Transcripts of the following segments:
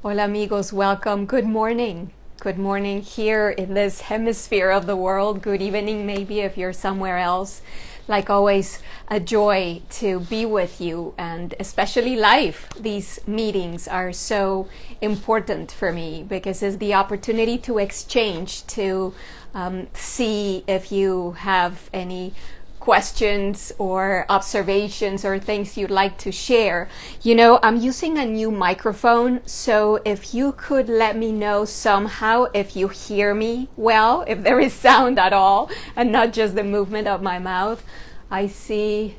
Hola amigos, welcome. Good morning. Good morning here in this hemisphere of the world. Good evening maybe if you're somewhere else. Like always, a joy to be with you, and especially live. These meetings are so important for me because it's the opportunity to exchange, to see if you have any questions or observations or things you'd like to share. You know, I'm using a new microphone, so if you could let me know somehow if you hear me well, if there is sound at all, and not just the movement of my mouth. I see.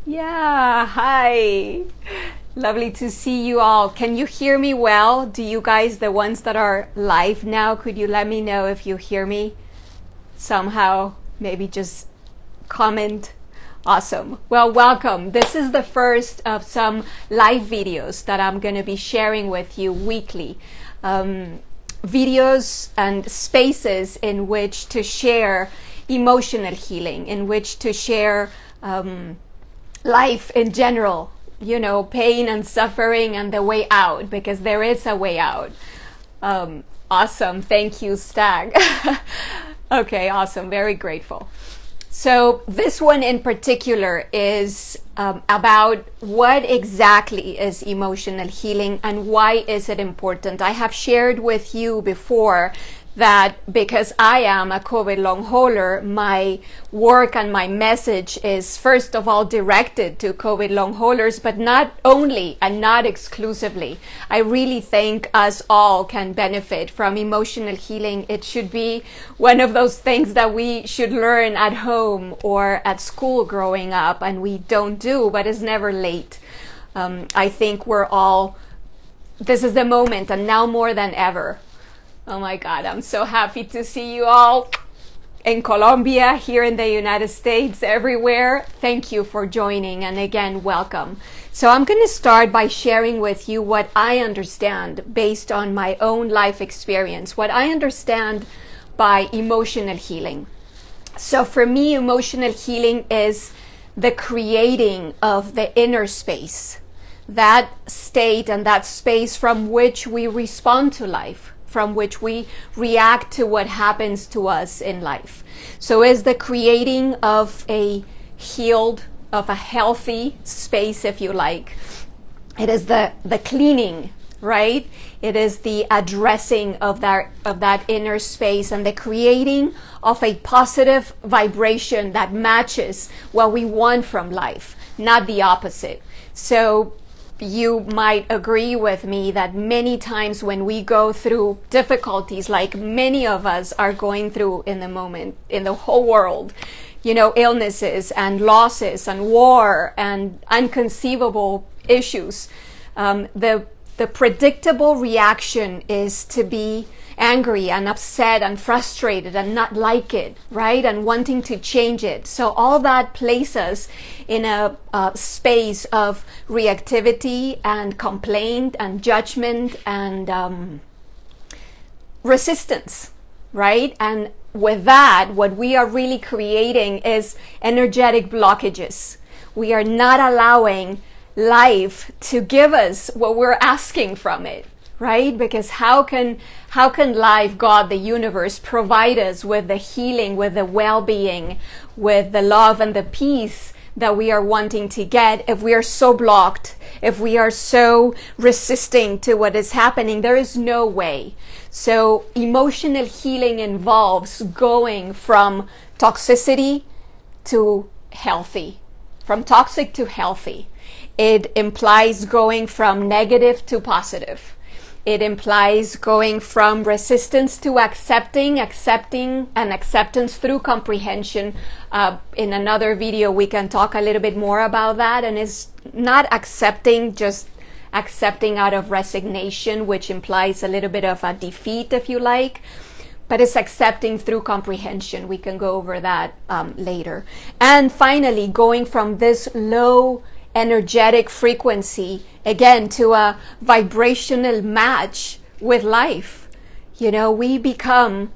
Yeah, hi. Lovely to see you all. Can you hear me well? Do you guys, the ones that are live now, could you let me know if you hear me somehow? Maybe just comment. Awesome. Well, welcome. This is the first of some live videos that I'm going to be sharing with you weekly. Videos and spaces in which to share emotional healing, in which to share life in general, you know, pain and suffering and the way out, because there is a way out. Awesome. Thank you, Stag. Okay, awesome. Very grateful. So this one in particular is about what exactly is emotional healing and why is it important. I have shared with you before that because I am a COVID long hauler, my work and my message is first of all directed to COVID long haulers, but not only and not exclusively. I really think us all can benefit from emotional healing. It should be one of those things that we should learn at home or at school growing up, and we don't do, but it's never late. I think this is the moment, and now more than ever. Oh my God, I'm so happy to see you all in Colombia, here in the United States, everywhere. Thank you for joining, and again, welcome. So I'm going to start by sharing with you what I understand based on my own life experience, what I understand by emotional healing. So for me, emotional healing is the creating of the inner space, that state and that space from which we respond to life, from which we react to what happens to us in life. So it's the creating of a healed, of a healthy space, if you like. It is the cleaning, right? It is the addressing of that inner space and the creating of a positive vibration that matches what we want from life, not the opposite. So you might agree with me that many times when we go through difficulties, like many of us are going through in the moment, in the whole world, you know, illnesses and losses and war and unconceivable issues, the predictable reaction is to be angry and upset and frustrated and not like it, right? And wanting to change it. So all that places us in a space of reactivity and complaint and judgment and resistance, right? And with that, what we are really creating is energetic blockages. We are not allowing life to give us what we're asking from it, right? Because how can life, God, the universe, provide us with the healing, with the well-being, with the love and the peace that we are wanting to get if we are so blocked, if we are so resisting to what is happening? There is no way. So emotional healing involves going from toxicity to healthy, from toxic to healthy. It implies going from negative to positive. It implies going from resistance to accepting, and acceptance through comprehension. In another video, we can talk a little bit more about that. And it's not accepting, just accepting out of resignation, which implies a little bit of a defeat, if you like. But it's accepting through comprehension. We can go over that later. And finally, going from this low energetic frequency again to a vibrational match with life. You know, we become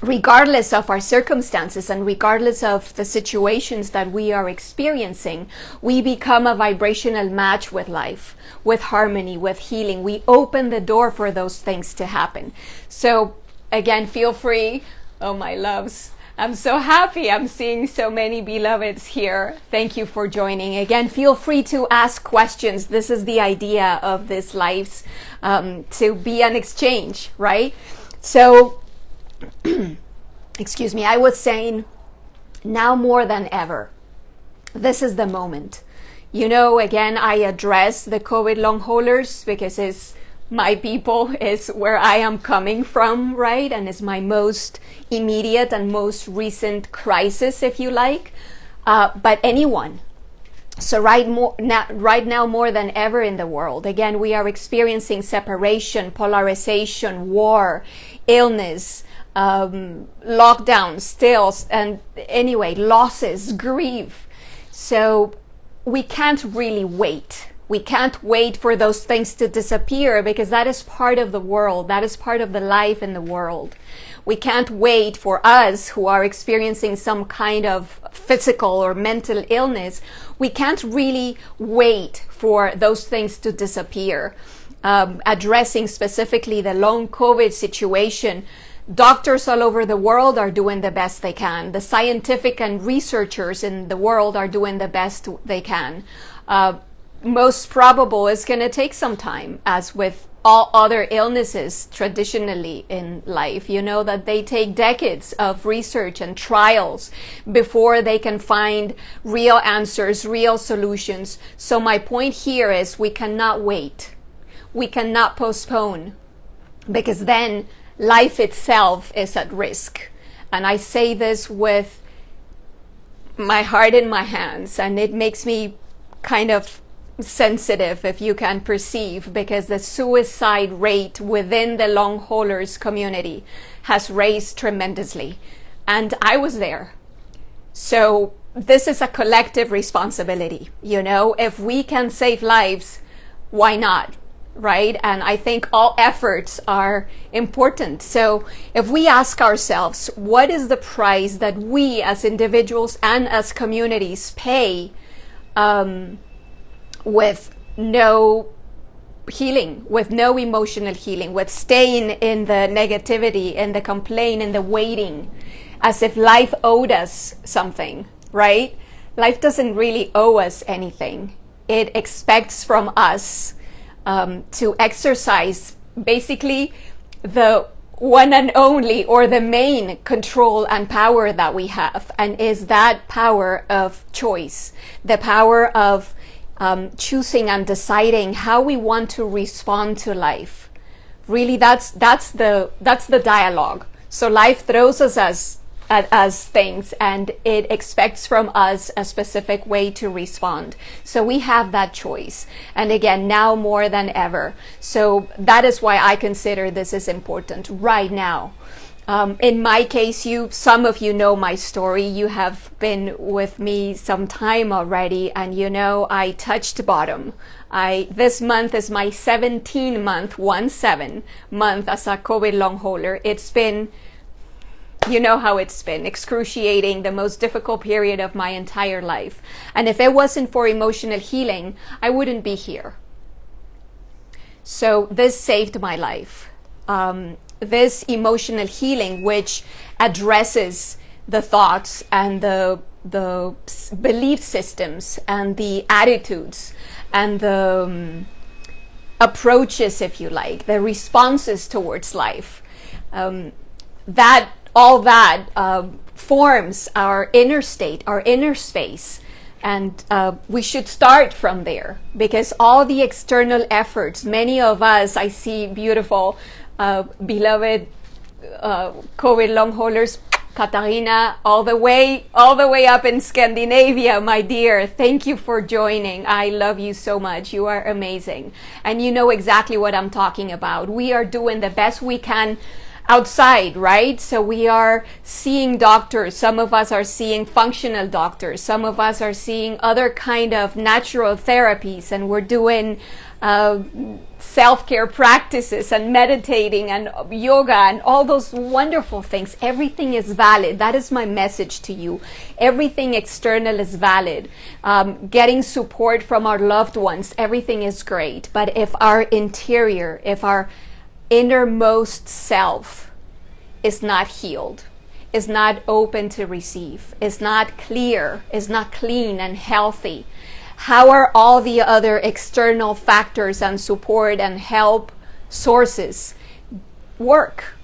regardless of our circumstances and regardless of the situations that we are experiencing, we become a vibrational match with life, with harmony, with healing. We open the door for those things to happen. So again, feel free. Oh, my loves. I'm so happy I'm seeing so many beloveds here. Thank you for joining. Again, feel free to ask questions. This is the idea of this lives, to be an exchange, right? So, excuse me, I was saying, now more than ever, this is the moment. You know, again, I address the COVID long haulers because it's my people, is where I am coming from, right? And it's my most immediate and most recent crisis, if you like. But anyone. So right now more than ever in the world, again, we are experiencing separation, polarization, war, illness, lockdown still, and anyway, losses, grief. So we can't really wait. We can't wait for those things to disappear because that is part of the world. That is part of the life in the world. We can't wait for us who are experiencing some kind of physical or mental illness. We can't really wait for those things to disappear. Addressing specifically the long COVID situation, doctors all over the world are doing the best they can. The scientific and researchers in the world are doing the best they can. Most probable it's going to take some time, as with all other illnesses traditionally in life, you know, that they take decades of research and trials before they can find real answers, real solutions. So my point here is we cannot wait. We cannot postpone, because then life itself is at risk. And I say this with my heart in my hands, and it makes me kind of sensitive, if you can perceive, because the suicide rate within the long haulers community has raised tremendously, and I was there. So this is a collective responsibility, you know. If we can save lives, why not, right? And I think all efforts are important. So if we ask ourselves, what is the price that we as individuals and as communities pay with no healing, with no emotional healing, with staying in the negativity, in the complaint, in the waiting, as if life owed us something, right? Life doesn't really owe us anything. It expects from us to exercise basically the one and only, or the main control and power that we have, and is that power of choice, the power of choosing and deciding how we want to respond to life. Really, that's the dialogue. So life throws us as things, and it expects from us a specific way to respond. So we have that choice, and again, now more than ever. So that is why I consider this is important right now. In my case, some of you know my story. You have been with me some time already, and you know I touched bottom. This month is my 17 month as a COVID long hauler. It's been, you know how it's been, excruciating, the most difficult period of my entire life. And if it wasn't for emotional healing, I wouldn't be here. So this saved my life. This emotional healing, which addresses the thoughts and the belief systems and the attitudes and the approaches, if you like, the responses towards life, that forms our inner state, our inner space. And we should start from there, because all the external efforts, many of us, I see beautiful beloved COVID long haulers, Katarina, all the way up in Scandinavia, my dear. Thank you for joining. I love you so much. You are amazing, and you know exactly what I'm talking about. We are doing the best we can outside, right? So we are seeing doctors. Some of us are seeing functional doctors. Some of us are seeing other kind of natural therapies, and we're doing self-care practices and meditating and yoga and all those wonderful things. Everything is valid. That is my message to you. Everything external is valid. Getting support from our loved ones, everything is great. But if our interior, if our innermost self is not healed, is not open to receive, is not clear, is not clean and healthy, how are all the other external factors and support and help sources work?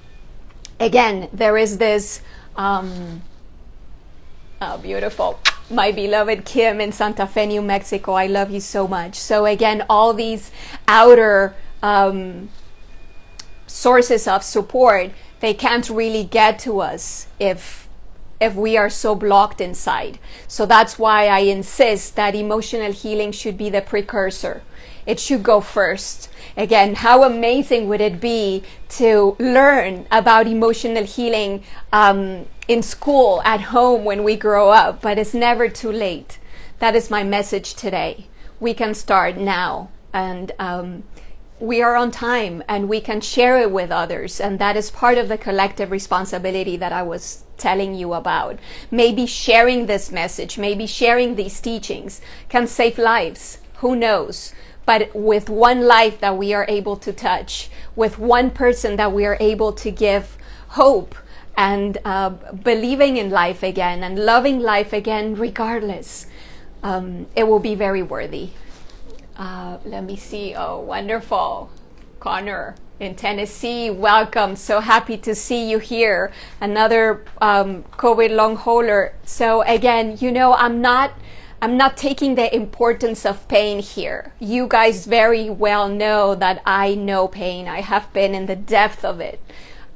Again, there is this beautiful, my beloved Kim in Santa Fe, New Mexico. I love you so much. So again, all these outer sources of support, they can't really get to us if we are so blocked inside. So that's why I insist that emotional healing should be the precursor. It should go first. Again, how amazing would it be to learn about emotional healing in school, at home, when we grow up, but it's never too late. That is my message today. We can start now, and we are on time, and we can share it with others, and that is part of the collective responsibility that I was telling you about. Maybe sharing this message, maybe sharing these teachings can save lives. Who knows? But with one life that we are able to touch, with one person that we are able to give hope and believing in life again and loving life again regardless, it will be very worthy. Let me see. Oh, wonderful. Connor in Tennessee, welcome. So happy to see you here. Another COVID long hauler. So again, you know, I'm not taking the importance of pain here. You guys very well know that I know pain. I have been in the depth of it.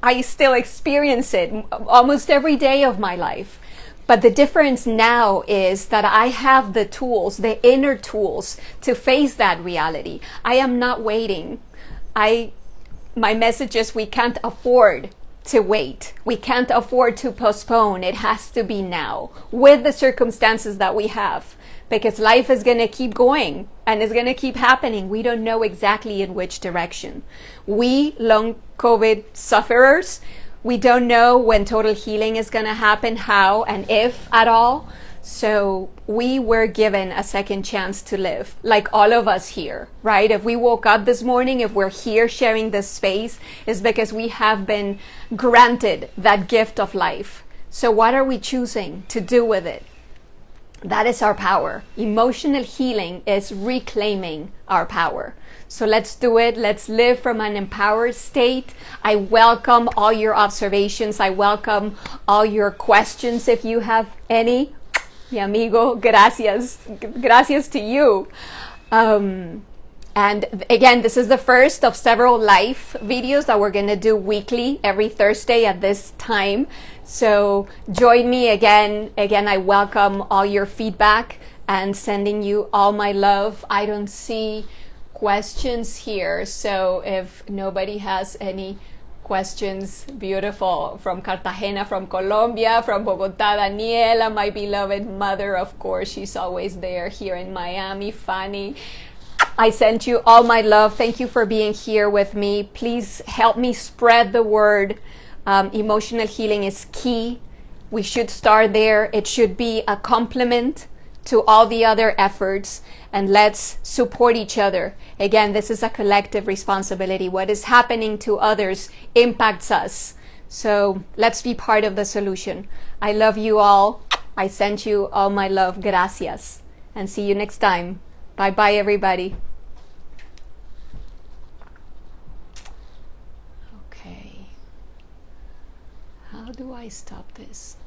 I still experience it almost every day of my life. But the difference now is that I have the tools, the inner tools, to face that reality. I am not waiting. My message is we can't afford to wait. We can't afford to postpone. It has to be now with the circumstances that we have, because life is going to keep going and it's going to keep happening. We don't know exactly in which direction. We long COVID sufferers, we don't know when total healing is going to happen, how and if at all. So we were given a second chance to live, like all of us here, right? If we woke up this morning, if we're here sharing this space, is because we have been granted that gift of life. So what are we choosing to do with it? That is our power. Emotional healing is reclaiming our power. So let's do it. Let's live from an empowered state. I welcome all your observations. I welcome all your questions if you have any. Mi amigo, gracias. Gracias to you. And again, this is the first of several live videos that we're going to do weekly, every Thursday at this time. So join me again. Again, I welcome all your feedback and sending you all my love. I don't see questions here, so if nobody has any questions, beautiful. From Cartagena, from Colombia, from Bogota, Daniela, my beloved mother, of course, she's always there. Here in Miami, Fanny, I sent you all my love. Thank you for being here with me. Please help me spread the word. Emotional healing is key. We should start there. It should be a complement to all the other efforts, and let's support each other. Again, this is a collective responsibility. What is happening to others impacts us. So let's be part of the solution. I love you all. I sent you all my love. Gracias. And see you next time. Bye-bye, everybody. Okay. How do I stop this?